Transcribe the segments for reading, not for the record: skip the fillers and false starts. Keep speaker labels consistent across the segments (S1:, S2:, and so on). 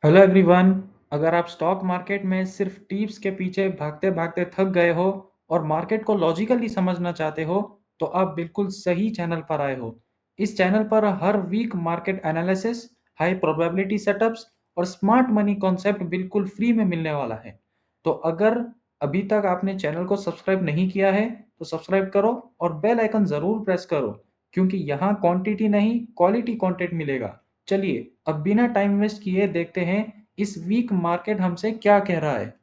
S1: Hello everyone. अगर आप stock market में सिर्फ टिप्स के पीछे भागते भागते थक गए हो और मार्केट को लॉजिकली समझना चाहते हो तो आप बिल्कुल सही चैनल पर आए हो। इस चैनल पर हर week market analysis, high probability setups और स्मार्ट मनी कॉन्सेप्ट बिल्कुल फ्री में मिलने वाला है। तो अगर अभी तक आपने चैनल को सब्सक्राइब नहीं किया है तो सब्सक्राइब करो और बेल आइकन ज़रूर प्रेस करो, क्योंकि यहाँ क्वांटिटी नहीं क्वालिटी कंटेंट मिलेगा। चलिए अब बिना टाइम वेस्ट किए देखते हैं इस वीक मार्केट हमसे क्या कह रहा है।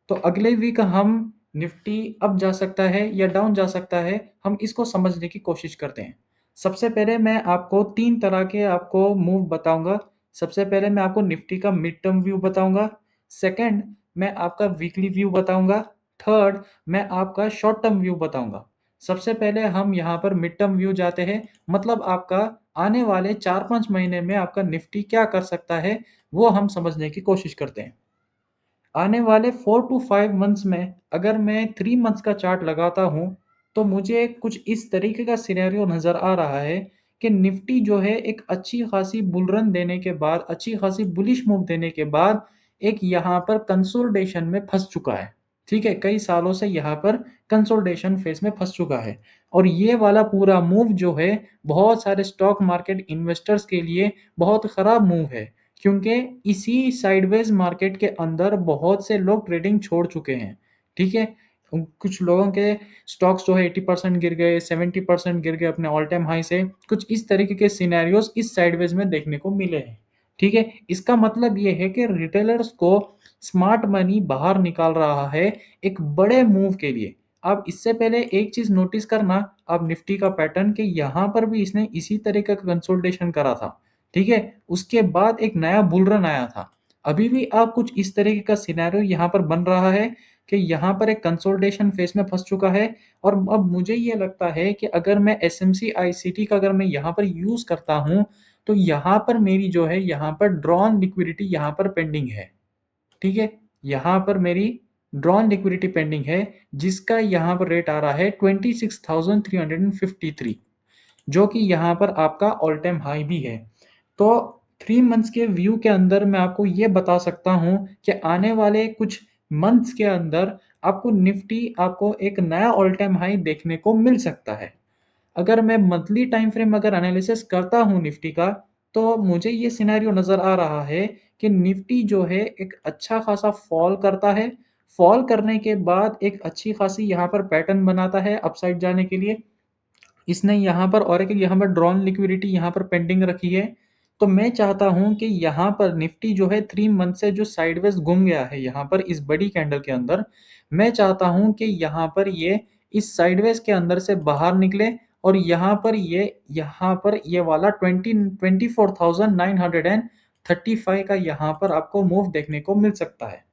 S1: तो अगले वीक हम निफ्टी अप जा सकता है या डाउन जा सकता है, हम इसको समझने की कोशिश करते हैं। सबसे पहले मैं आपको तीन तरह के आपको मूव बताऊंगा। सबसे पहले मैं आपको निफ्टी का मिड टर्म व्यू बताऊंगा। सेकंड, मैं आपका वीकली व्यू बताऊंगा। थर्ड, मैं आपका शॉर्ट टर्म व्यू बताऊंगा। सबसे पहले हम यहाँ पर मिड टर्म व्यू जाते हैं, मतलब आपका आने वाले 4-5 महीने में आपका निफ्टी क्या कर सकता है वो हम समझने की कोशिश करते हैं। आने वाले 4 to 5 मंथ्स में अगर मैं 3 मंथ्स का चार्ट लगाता हूँ तो मुझे कुछ इस तरीके का सिनेरियो नज़र आ रहा है कि निफ्टी जो है एक अच्छी खासी बुल रन देने के बाद, अच्छी खासी बुलिश मूव देने के बाद एक यहाँ पर कंसोलिडेशन में फंस चुका है। ठीक है, कई सालों से यहाँ पर कंसोलिडेशन फेज में फंस चुका है और ये वाला पूरा मूव जो है बहुत सारे स्टॉक मार्केट इन्वेस्टर्स के लिए बहुत ख़राब मूव है, क्योंकि इसी साइडवेज मार्केट के अंदर बहुत से लोग ट्रेडिंग छोड़ चुके हैं। ठीक है, कुछ लोगों के स्टॉक्स जो है 80% गिर गए, 70% गिर गए अपने ऑल टाइम हाई से। कुछ इस तरीके के सिनेरियोस इस साइडवेज में देखने को मिले हैं। ठीक है, इसका मतलब ये है कि रिटेलर्स को स्मार्ट मनी बाहर निकाल रहा है एक बड़े मूव के लिए। आप इससे पहले एक चीज नोटिस करना, आप निफ्टी का पैटर्न कि यहाँ पर भी इसने इसी तरीके का कंसोलिडेशन करा था। ठीक है, उसके बाद एक नया बुल रन आया था। अभी भी आप कुछ इस तरीके का सिनेरियो यहाँ पर बन रहा है कि यहाँ पर एक कंसोलिडेशन फेज में फंस चुका है। और अब मुझे ये लगता है कि अगर मैं एस एम सी आई सी टी का अगर मैं यहाँ पर यूज करता हूँ तो यहाँ पर मेरी जो है यहाँ पर ड्रॉन लिक्विडिटी यहाँ पर पेंडिंग है। ठीक है, यहाँ पर मेरी ड्रॉन लिक्विडिटी पेंडिंग है, जिसका यहाँ पर रेट आ रहा है 26,353, जो कि यहाँ पर आपका ऑल टाइम हाई भी है। तो 3 मंथ्स के व्यू के अंदर मैं आपको ये बता सकता हूँ कि आने वाले कुछ मंथ्स के अंदर आपको निफ्टी आपको एक नया ऑल टाइम हाई देखने को मिल सकता है। अगर मैं मंथली टाइम फ्रेम अगर एनालिसिस करता हूँ निफ्टी का, तो मुझे ये सिनेरियो नज़र आ रहा है कि निफ्टी जो है एक अच्छा खासा फॉल करता है। फॉल करने के बाद एक अच्छी खासी यहाँ पर पैटर्न बनाता है अपसाइड जाने के लिए। इसने यहाँ पर और एक यहाँ पर ड्रॉन लिक्विडिटी यहाँ पर पेंडिंग रखी है। तो मैं चाहता हूँ कि यहाँ पर निफ्टी जो है 3 मंथ से जो साइडवेज घूम गया है यहाँ पर इस बड़ी कैंडल के अंदर, मैं चाहता हूँ कि यहाँ पर ये इस साइडवेज के अंदर से बाहर निकले और यहाँ पर ये वाला 24,935 का यहाँ पर आपको मूव देखने को मिल सकता है।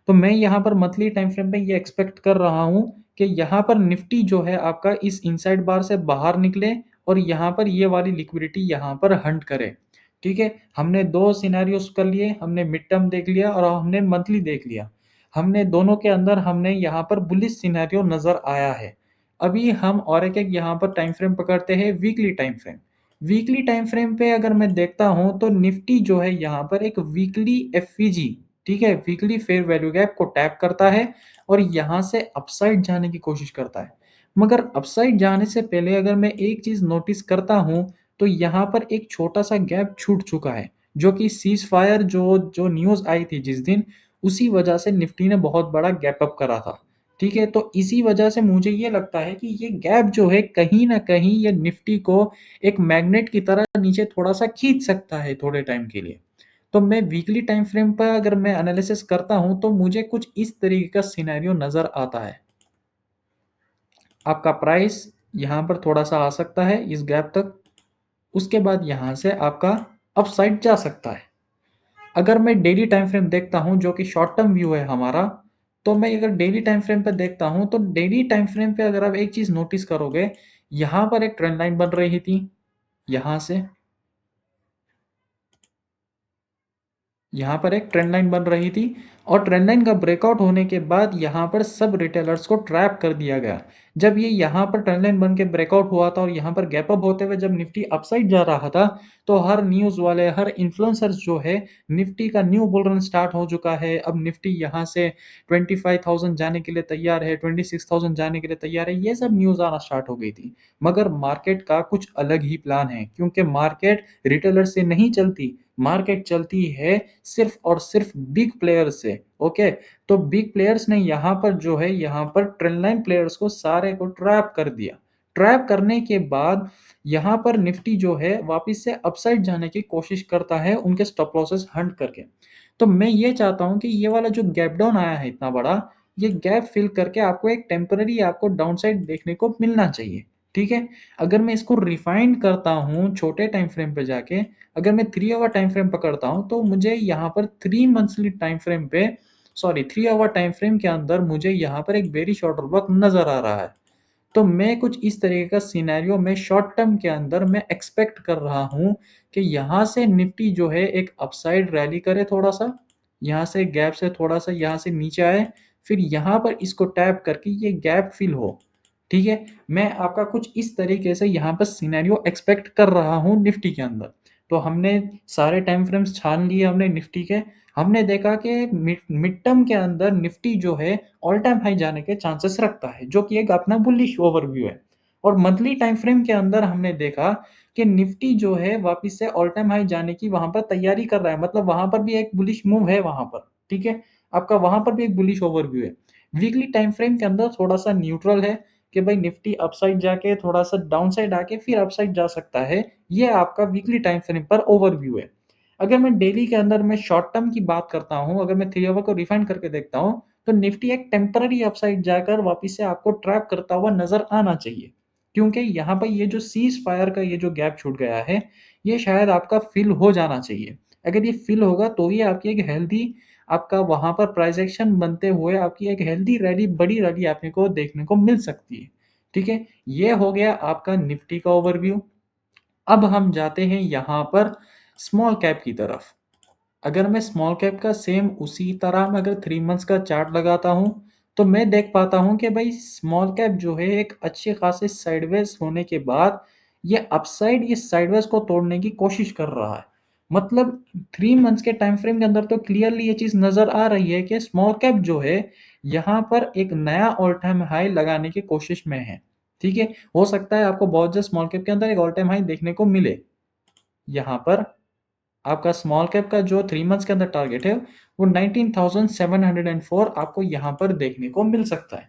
S1: तो मैं यहाँ पर मंथली टाइम फ्रेम में ये एक्सपेक्ट कर रहा हूँ कि यहाँ पर निफ्टी जो है आपका इस इनसाइड बार से बाहर निकले और यहाँ पर ये वाली लिक्विडिटी यहाँ पर हंट करे। ठीक है, हमने दो सिनेरियोस कर लिए, हमने मिड टर्म देख लिया और हमने मंथली देख लिया। हमने दोनों के अंदर हमने यहाँ पर बुलिश सिनेरियो नजर आया है। अभी हम और एक यहाँ पर टाइम फ्रेम पकड़ते हैं weekly time frame. Weekly time frame पे अगर मैं देखता हूँ तो निफ्टी जो है यहाँ पर एक वीकली एफवीजी, ठीक है, वीकली फेयर वैल्यू गैप को टैप करता है और यहाँ से अपसाइड जाने की कोशिश करता है। मगर अपसाइड जाने से पहले अगर मैं एक चीज नोटिस करता हूँ तो यहाँ पर एक छोटा सा गैप छूट चुका है, जो कि सीज फायर जो जो न्यूज आई थी जिस दिन, उसी वजह से निफ्टी ने बहुत बड़ा गैप अप करा था। ठीक है, तो इसी वजह से मुझे ये लगता है कि ये गैप जो है कहीं ना कहीं ये निफ्टी को एक मैग्नेट की तरह नीचे थोड़ा सा खींच सकता है थोड़े टाइम के लिए। तो मैं वीकली टाइम फ्रेम पर अगर मैं एनालिसिस करता हूं तो मुझे कुछ इस तरीके का सिनेरियो नजर आता है। आपका प्राइस यहां पर थोड़ा सा आ सकता है इस गैप तक, उसके बाद यहां से आपका अपसाइड जा सकता है। अगर मैं डेली टाइम फ्रेम देखता हूं जो कि शॉर्ट टर्म व्यू है हमारा, तो मैं अगर डेली टाइम फ्रेम पे देखता हूं तो डेली टाइम फ्रेम पे अगर आप एक चीज नोटिस करोगे, यहां पर एक ट्रेंड लाइन बन रही थी, यहां से यहाँ पर एक ट्रेंड लाइन बन रही थी और ट्रेंड लाइन का ब्रेकआउट होने के बाद यहाँ पर सब रिटेलर्स को ट्रैप कर दिया गया। जब ये यहाँ पर ट्रेंड लाइन बन के ब्रेकआउट हुआ था और यहाँ पर गैप अप होते हुए जब निफ्टी अपसाइड जा रहा था, तो हर न्यूज़ वाले, हर इन्फ्लुएंसर्स जो है, निफ्टी का न्यू बुल रन स्टार्ट हो चुका है, अब निफ्टी यहाँ से 25,000 जाने के लिए तैयार है, 26,000 जाने के लिए तैयार है, ये सब न्यूज़ आना स्टार्ट हो गई थी। मगर मार्केट का कुछ अलग ही प्लान है, क्योंकि मार्केट रिटेलर से नहीं चलती, मार्केट चलती है सिर्फ और सिर्फ बिग प्लेयर से। ओके, तो बिग प्लेयर्स ने यहाँ पर जो है, यहाँ पर ट्रेंड लाइन प्लेयर्स को सारे को ट्रैप कर दिया। ट्रैप करने के बाद यहाँ पर निफ्टी जो है वापस से अपसाइड जाने की कोशिश करता है उनके स्टॉप लॉसेस हंट करके। तो मैं ये चाहता हूँ कि ये वाला जो गैप डाउन आया है इतना बड़ा, ये गैप फिल करके आपको एक टेम्पररी आपको डाउन साइड देखने को मिलना चाहिए। ठीक है, अगर मैं इसको रिफाइंड करता हूँ छोटे टाइम फ्रेम पे जाके, अगर मैं 3 आवर टाइम फ्रेम पकड़ता हूँ, तो मुझे यहाँ पर 3 मंथली टाइम फ्रेम पे, सॉरी 3 आवर टाइम फ्रेम के अंदर मुझे यहाँ पर एक बेरिश ऑर्डर ब्लॉक नजर आ रहा है। तो मैं कुछ इस तरीके का सिनेरियो में शॉर्ट टर्म के अंदर मैं एक्सपेक्ट कर रहा हूँ कि यहाँ से निफ्टी जो है एक अपसाइड रैली करे थोड़ा सा, यहाँ से गैप से थोड़ा सा यहाँ से नीचे आए, फिर यहाँ पर इसको टैप करके ये गैप फिल हो। ठीक है, मैं आपका कुछ इस तरीके से यहाँ पर सिनेरियो एक्सपेक्ट कर रहा हूँ निफ्टी के अंदर। तो हमने सारे टाइम फ्रेम्स छान लिए हमने निफ्टी के, हमने देखा कि मिड टर्म के अंदर निफ्टी जो है ऑल टाइम हाई जाने के चांसेस रखता है, जो कि एक अपना बुलिश ओवरव्यू है। और मंथली टाइम फ्रेम के अंदर हमने देखा कि निफ्टी जो है वापस से ऑल टाइम हाई जाने की वहां पर तैयारी कर रहा है, मतलब वहां पर भी एक बुलिश मूव है वहां पर। ठीक है, आपका वहां पर भी एक बुलिश ओवरव्यू है। वीकली टाइम फ्रेम के अंदर थोड़ा सा न्यूट्रल है कि भाई निफ्टी अपसाइड जाके थोड़ा सा डाउन साइड आके फिर अपसाइड जा सकता है। ये आपका वीकली टाइम फ्रेम पर ओवरव्यू है। अगर मैं डेली के अंदर मैं शॉर्ट टर्म की बात करता हूँ, अगर मैं 3 आवर को रिफाइन करके देखता हूँ, तो निफ्टी एक टेम्पररी अपसाइड जाकर वापस से आपको ट्रैप करता हुआ नजर आना चाहिए। क्योंकि यहाँ पर ये जो सीज फायर का ये जो गैप छूट गया है, ये शायद आपका फिल हो जाना चाहिए। अगर ये फिल होगा तो ही आपकी एक हेल्दी, आपका वहां पर प्राइस एक्शन बनते हुए आपकी एक हेल्दी रैली, बड़ी रैली आपने को देखने को मिल सकती है। ठीक है, ये हो गया आपका निफ्टी का ओवरव्यू। अब हम जाते हैं यहाँ पर स्मॉल कैप की तरफ। अगर मैं स्मॉल कैप का सेम उसी तरह में अगर 3 मंथ्स का चार्ट लगाता हूँ, तो मैं देख पाता हूँ कि भाई स्मॉल कैप जो है एक अच्छे खासे साइडवेज होने के बाद ये अपसाइड ये साइडवेज को तोड़ने की कोशिश कर रहा है। मतलब 3 मंथ्स के टाइम फ्रेम के अंदर तो क्लियरली ये चीज नजर आ रही है कि स्मॉल कैप जो है यहाँ पर एक नया ऑल टाइम हाई लगाने की कोशिश में है। ठीक है, हो सकता है आपको बहुत जल्द स्मॉल कैप के अंदर एक ऑल टाइम हाई देखने को मिले। यहाँ पर आपका स्मॉल कैप का जो 3 मंथ्स के अंदर टारगेट है वो 19,704 आपको यहाँ पर देखने को मिल सकता है।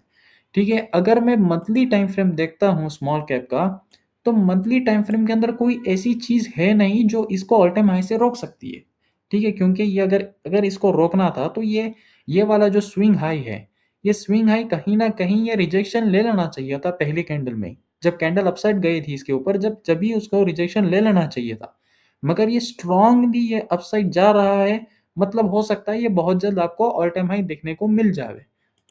S1: ठीक है, अगर मैं मंथली टाइम फ्रेम देखता हूँ स्मॉल कैप का, तो मंथली टाइम फ्रेम के अंदर कोई ऐसी चीज है नहीं जो इसको ऑल टाइम हाई से रोक सकती है। ठीक है, क्योंकि ये अगर अगर इसको रोकना था तो ये वाला जो स्विंग हाई है, ये स्विंग हाई कहीं ना कहीं ये रिजेक्शन ले लेना चाहिए था पहली कैंडल में। जब कैंडल अपसाइड गई थी इसके ऊपर, जब भी उसको रिजेक्शन ले लेना चाहिए था। मगर ये स्ट्रांगली ये अपसाइड जा रहा है, मतलब हो सकता है ये बहुत जल्द आपको ऑल टाइम हाई देखने को मिल जाए।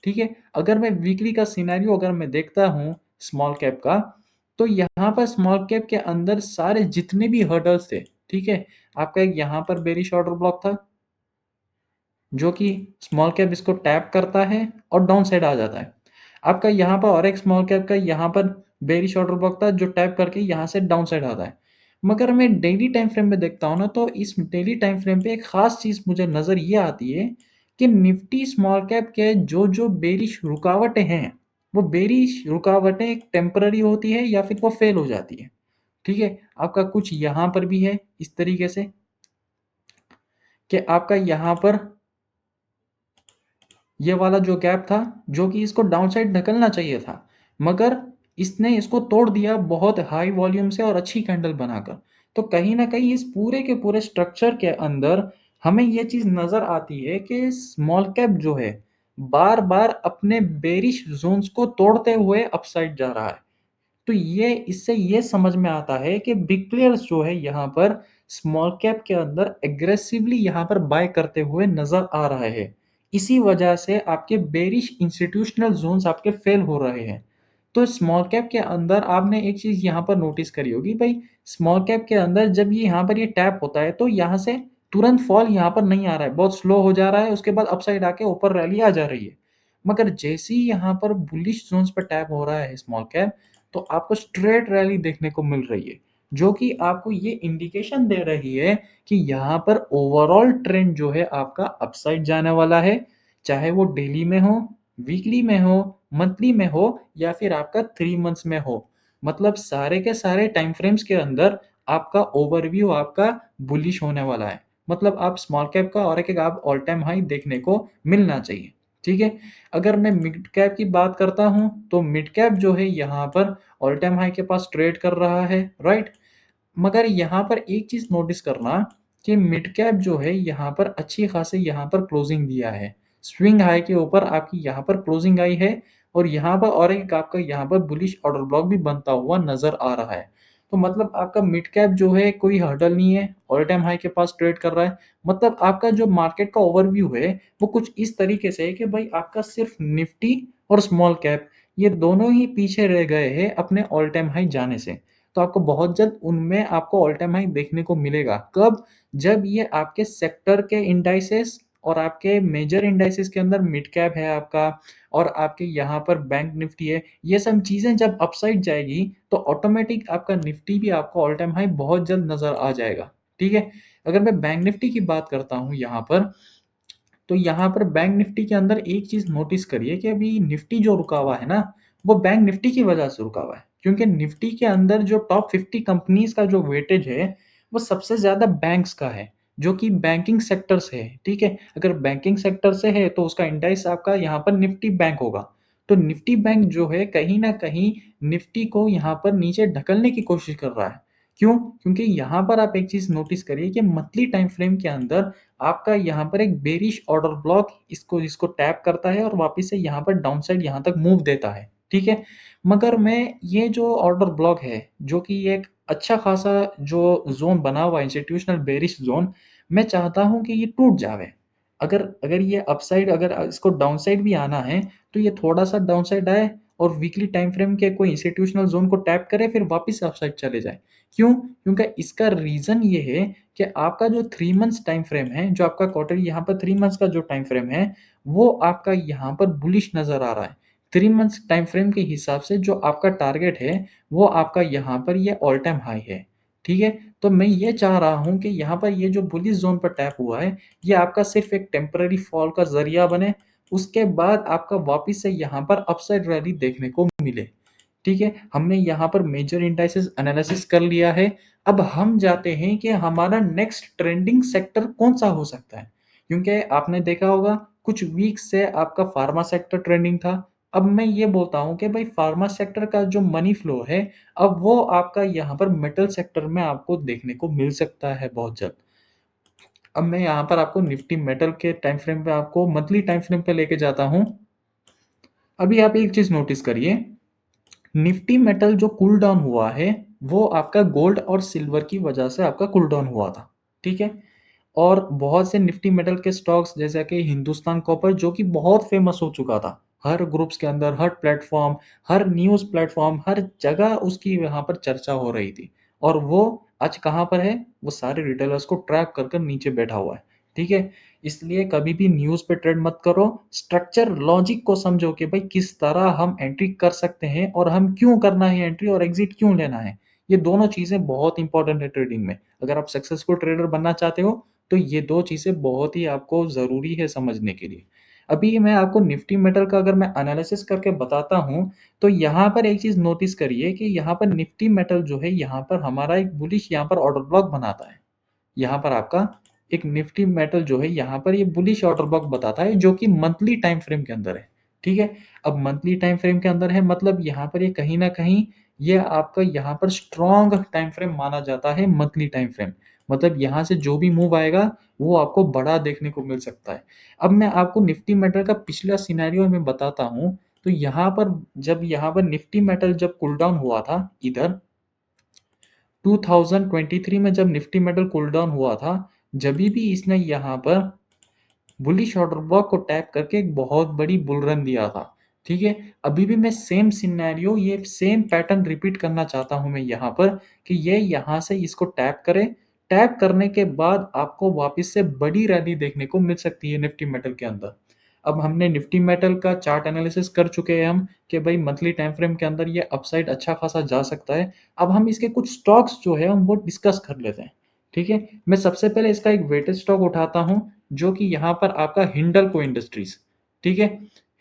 S1: ठीक है, अगर मैं वीकली का सिनेरियो अगर मैं देखता हूँ स्मॉल कैप का, तो यहाँ पर स्मॉल कैप के अंदर सारे जितने भी हर्डल्स थे, ठीक है, आपका एक यहाँ पर बेरिश ऑर्डर ब्लॉक था जो कि स्मॉल कैप इसको टैप करता है और डाउन साइड आ जाता है। आपका यहाँ पर और एक स्मॉल कैप का यहाँ पर बेरिश ऑर्डर ब्लॉक था जो टैप करके यहाँ से डाउन साइड आता है। मगर मैं डेली टाइम फ्रेम में देखता हूँ ना, तो इस डेली टाइम फ्रेम पे एक खास चीज मुझे नजर ये आती है कि निफ्टी स्मॉल कैप के जो जो बेरिश रुकावटें हैं, वो बेरिश रुकावटें एक टेम्पररी होती है या फिर वो फेल हो जाती है। ठीक है, आपका कुछ यहाँ पर भी है इस तरीके से कि आपका यहाँ पर ये वाला जो गैप था जो कि इसको डाउन साइड ढकलना चाहिए था, मगर इसने इसको तोड़ दिया बहुत हाई वॉल्यूम से और अच्छी कैंडल बनाकर। तो कहीं ना कहीं इस पूरे के पूरे स्ट्रक्चर के अंदर हमें ये चीज नजर आती है कि स्मॉल कैप जो है बार बार अपने बेरिश जोन्स को तोड़ते हुए अपसाइड जा रहा है। तो ये इससे ये समझ में आता है कि बिग प्लेयर्स जो है यहाँ पर स्मॉल कैप के अंदर एग्रेसिवली यहाँ पर बाय करते हुए नजर आ रहे हैं। इसी वजह से आपके बेरिश इंस्टीट्यूशनल जोन्स आपके फेल हो रहे हैं। तो स्मॉल कैप के अंदर आपने एक चीज यहाँ पर नोटिस करी होगी भाई, स्मॉल कैप के अंदर जब ये यहाँ पर ये टैप होता है तो यहाँ से तुरंत फॉल यहाँ पर नहीं आ रहा है, बहुत स्लो हो जा रहा है, उसके बाद अपसाइड आके ऊपर रैली आ जा रही है। मगर जैसे ही यहाँ पर बुलिश ज़ोन्स पे टैप हो रहा है स्मॉल कैप, तो आपको स्ट्रेट रैली देखने को मिल रही है, जो कि आपको ये इंडिकेशन दे रही है कि यहाँ पर ओवरऑल ट्रेंड जो है आपका अपसाइड जाने वाला है, चाहे वो डेली में हो, वीकली में हो, मंथली में हो या फिर आपका 3 मंथ्स में हो। मतलब सारे के सारे टाइम फ्रेम्स के अंदर आपका ओवरव्यू आपका बुलिश होने वाला है। मतलब आप स्मॉल कैप का और एक आप ऑल टाइम हाई देखने को मिलना चाहिए। ठीक है? अगर मैं मिड कैप की बात करता हूँ, तो मिड कैप जो है यहाँ पर ऑल टाइम हाई के पास ट्रेड कर रहा है, राइट? मगर यहाँ पर एक चीज़ नोटिस करना कि मिड कैप जो है यहाँ पर अच्छी खासी यहाँ पर क्लोजिंग दिया है। स्विंग हाई के ऊपर आपकी यहाँ पर क्लोजिंग आई है और यहाँ पर और एक आपका यहाँ पर बुलिश ऑर्डर ब्लॉक भी बनता हुआ नजर आ रहा है। तो मतलब आपका मिड कैप जो है कोई हर्डल नहीं है, ऑल टाइम हाई के पास ट्रेड कर रहा है। मतलब आपका जो मार्केट का ओवरव्यू है वो कुछ इस तरीके से है कि भाई आपका सिर्फ निफ्टी और स्मॉल कैप ये दोनों ही पीछे रह गए हैं अपने ऑल टाइम हाई जाने से। तो आपको बहुत जल्द उनमें आपको ऑल टाइम हाई देखने को मिलेगा। कब? जब ये आपके सेक्टर के इंडाइसेस और आपके मेजर इंडाइसेस के अंदर मिड कैप है आपका और आपके यहाँ पर बैंक निफ्टी है, ये सब चीज़ें जब अपसाइड जाएगी तो ऑटोमेटिक आपका निफ्टी भी आपको ऑल टाइम हाई बहुत जल्द नज़र आ जाएगा। ठीक है? अगर मैं बैंक निफ्टी की बात करता हूँ यहाँ पर, तो यहाँ पर बैंक निफ्टी के अंदर एक चीज नोटिस करिए कि अभी निफ्टी जो रुका हुआ है ना, वो बैंक निफ्टी की वजह से रुका हुआ है, क्योंकि निफ्टी के अंदर जो टॉप 50 कंपनीज का जो वेटेज है वो सबसे ज्यादा बैंक्स का है, जो कि बैंकिंग सेक्टर से है। ठीक है? अगर बैंकिंग सेक्टर से है तो उसका इंडेक्स आपका यहाँ पर निफ्टी बैंक होगा। तो निफ्टी बैंक जो है कहीं ना कहीं निफ्टी को यहाँ पर नीचे ढकलने की कोशिश कर रहा है। क्यों? क्योंकि यहाँ पर आप एक चीज नोटिस करिए कि मंथली टाइम फ्रेम के अंदर आपका यहाँ पर एक बेरिश ऑर्डर ब्लॉक इसको इसको टैप करता है और वापस से यहाँ पर डाउन साइड यहाँ तक मूव देता है। ठीक है? मगर मैं ये जो ऑर्डर ब्लॉक है, जो कि एक अच्छा खासा जो जोन बना हुआ है इंस्टीट्यूशनल बेरिश जोन, मैं चाहता हूँ कि ये टूट जावे। अगर अगर ये अपसाइड अगर इसको डाउन साइड भी आना है तो ये थोड़ा सा डाउन साइड आए और वीकली टाइम फ्रेम के कोई इंस्टीट्यूशनल जोन को टैप करे फिर वापस अपसाइड चले जाए। क्यों? क्योंकि इसका रीजन ये है कि आपका जो 3 मंथ्स टाइम फ्रेम है, जो आपका क्वार्टर यहाँ पर 3 मंथ्स का जो टाइम फ्रेम है, वो आपका यहाँ पर बुलिश नज़र आ रहा है। 3 मंथ्स टाइम फ्रेम के हिसाब से जो आपका टारगेट है, वो आपका यहाँ पर ये ऑल टाइम हाई है। ठीक है? तो मैं ये चाह रहा हूँ कि यहाँ पर ये जो बुलिश ज़ोन पर टैप हुआ है, ये आपका सिर्फ एक टेम्परेरी फॉल का ज़रिया बने, उसके बाद आपका वापिस से यहाँ पर अपसाइड रैली देखने को मिले। ठीक है? हमने यहाँ पर मेजर इंडाइसेस एनालिसिस कर लिया है। अब हम जाते हैं कि हमारा नेक्स्ट ट्रेंडिंग सेक्टर कौन सा हो सकता है, क्योंकि आपने देखा होगा कुछ वीक से आपका फार्मा सेक्टर ट्रेंडिंग था। अब मैं ये बोलता हूँ कि भाई फार्मा सेक्टर का जो मनी फ्लो है, अब वो आपका यहाँ पर मेटल सेक्टर में आपको देखने को मिल सकता है बहुत जल्द। अब मैं यहाँ पर आपको निफ्टी मेटल के टाइम फ्रेम पे आपको मंथली टाइम फ्रेम पे लेके जाता हूँ। अभी आप एक चीज नोटिस करिए, निफ्टी मेटल जो कूल डाउन हुआ है वो आपका गोल्ड और सिल्वर की वजह से आपका कूल डाउन हुआ था। ठीक है? और बहुत से निफ्टी मेटल के स्टॉक्स जैसा कि हिंदुस्तान कॉपर जो कि बहुत फेमस हो चुका था, हर ग्रुप्स के अंदर, हर प्लेटफॉर्म, हर न्यूज़ प्लेटफॉर्म, हर जगह उसकी यहाँ पर चर्चा हो रही थी। और वो आज कहाँ पर है? वो सारे रिटेलर्स को ट्रैप कर कर नीचे बैठा हुआ है। ठीक है? इसलिए कभी भी न्यूज़ पे ट्रेड मत करो, स्ट्रक्चर लॉजिक को समझो कि भाई किस तरह हम एंट्री कर सकते हैं और हम क्यों करना है एंट्री और एग्जिट क्यों लेना है। ये दोनों चीज़ें बहुत इंपॉर्टेंट है ट्रेडिंग में। अगर आप सक्सेसफुल ट्रेडर बनना चाहते हो तो ये 2 चीज़ें बहुत ही आपको ज़रूरी है समझने के लिए। अभी मैं आपको निफ्टी मेटल का अगर मैं एनालिसिस करके बताता हूँ, तो यहाँ पर एक चीज़ नोटिस करिए कि यहाँ पर निफ्टी मेटल जो है, यहाँ पर हमारा एक बुलिश यहाँ पर ऑर्डर ब्लॉक बनाता है। यहाँ पर आपका एक निफ्टी मेटल जो है, यहाँ पर ये बुलिश ऑर्डर ब्लॉक बताता है, जो कि मंथली टाइम फ्रेम के अंदर है। ठीक है? अब मंथली टाइम फ्रेम के अंदर है मतलब यहाँ पर ये कहीं न कहीं ये आपका यहाँ पर स्ट्रॉन्ग टाइम फ्रेम माना जाता है मंथली टाइम फ्रेम। मतलब यहाँ से जो भी मूव आएगा वो आपको बड़ा देखने को मिल सकता है। अब मैं आपको निफ्टी मेटल का पिछला सिनेरियो मैं बताता हूँ, तो यहाँ पर जब यहाँ पर निफ्टी मेटल जब कूल डाउन हुआ था इधर 2023 में जब निफ्टी मेटल कूल डाउन हुआ था, जभी भी इसने यहाँ पर बुलिश ऑर्डर ब्लॉक को टैप करके एक बहुत बड़ी बुल रन दिया था। ठीक है? अभी भी मैं सेम सिनेरियो ये सेम पैटर्न रिपीट करना चाहता हूँ मैं यहाँ पर कि ये यहाँ से इसको टैप करे, टैप करने के बाद आपको वापस से बड़ी रैली देखने को मिल सकती है निफ्टी मेटल के अंदर। अब हमने निफ्टी मेटल का चार्ट एनालिसिस कर चुके हैं हम कि भाई मंथली टाइम फ्रेम के अंदर ये अपसाइड अच्छा खासा जा सकता है। अब हम इसके कुछ स्टॉक्स जो है हम वो डिस्कस कर लेते हैं। ठीक है, मैं सबसे पहले इसका एक वेटेड स्टॉक उठाता हूँ, जो कि यहाँ पर आपका हिंडल्को इंडस्ट्रीज। ठीक है,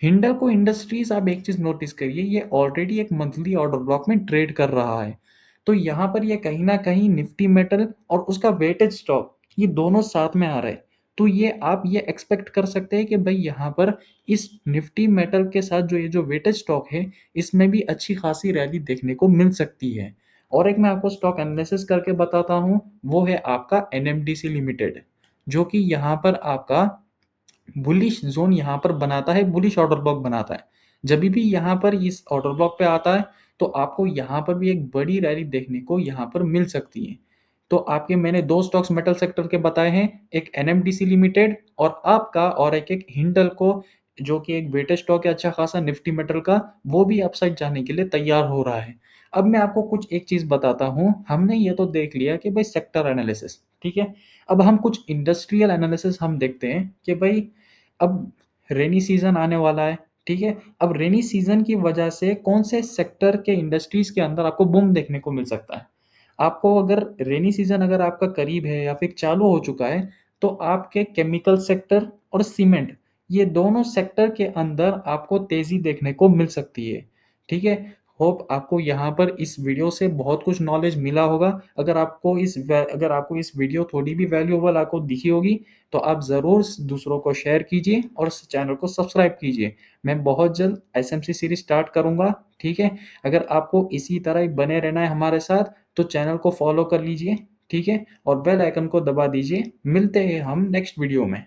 S1: हिंडल्को इंडस्ट्रीज, आप एक चीज नोटिस करिए, ये ऑलरेडी एक मंथली ऑर्डर ब्लॉक में ट्रेड कर रहा है। तो यहाँ पर ये कहीं ना कहीं निफ्टी मेटल और उसका वेटेज स्टॉक ये दोनों साथ में आ रहे हैं। तो ये आप ये एक्सपेक्ट कर सकते हैं कि भाई यहाँ पर इस निफ्टी मेटल के साथ जो ये जो वेटेज स्टॉक है, इसमें भी अच्छी खासी रैली देखने को मिल सकती है। और एक मैं आपको स्टॉक एनालिसिस करके बताता हूँ, वो है आपका एनएमडीसी लिमिटेड, जो कि यहाँ पर आपका बुलिश जोन यहाँ पर बनाता है, बुलिश ऑर्डर ब्लॉक बनाता है। जब भी यहाँ पर इस ऑर्डर ब्लॉक पे आता है, तो आपको यहाँ पर भी एक बड़ी रैली देखने को यहाँ पर मिल सकती है। तो आपके मैंने दो स्टॉक्स मेटल सेक्टर के बताए हैं, एक एनएमडीसी लिमिटेड और आपका, और एक हिंडल्को, जो कि एक वेटेड स्टॉक है अच्छा खासा निफ्टी मेटल का, वो भी अपसाइड जाने के लिए तैयार हो रहा है। अब मैं आपको कुछ एक चीज बताता हूँ, हमने ये तो देख लिया कि भाई सेक्टर एनालिसिस, ठीक है। अब हम कुछ इंडस्ट्रियल एनालिसिस हम देखते हैं कि भाई अब रेनी सीजन आने वाला है। ठीक है, अब रेनी सीजन की वजह से कौन से सेक्टर के इंडस्ट्रीज के अंदर आपको बूम देखने को मिल सकता है। आपको अगर रेनी सीजन अगर आपका करीब है या फिर चालू हो चुका है, तो आपके केमिकल सेक्टर और सीमेंट, ये दोनों सेक्टर के अंदर आपको तेजी देखने को मिल सकती है। ठीक है, होप आपको यहाँ पर इस वीडियो से बहुत कुछ नॉलेज मिला होगा। अगर आपको इस वीडियो थोड़ी भी वैल्यूएबल आपको दिखी होगी, तो आप ज़रूर दूसरों को शेयर कीजिए और इस चैनल को सब्सक्राइब कीजिए। मैं बहुत जल्द एसएमसी सीरीज स्टार्ट करूंगा। ठीक है, अगर आपको इसी तरह ही बने रहना है हमारे साथ, तो चैनल को फॉलो कर लीजिए। ठीक है, और बेल आइकन को दबा दीजिए। मिलते हैं हम नेक्स्ट वीडियो में।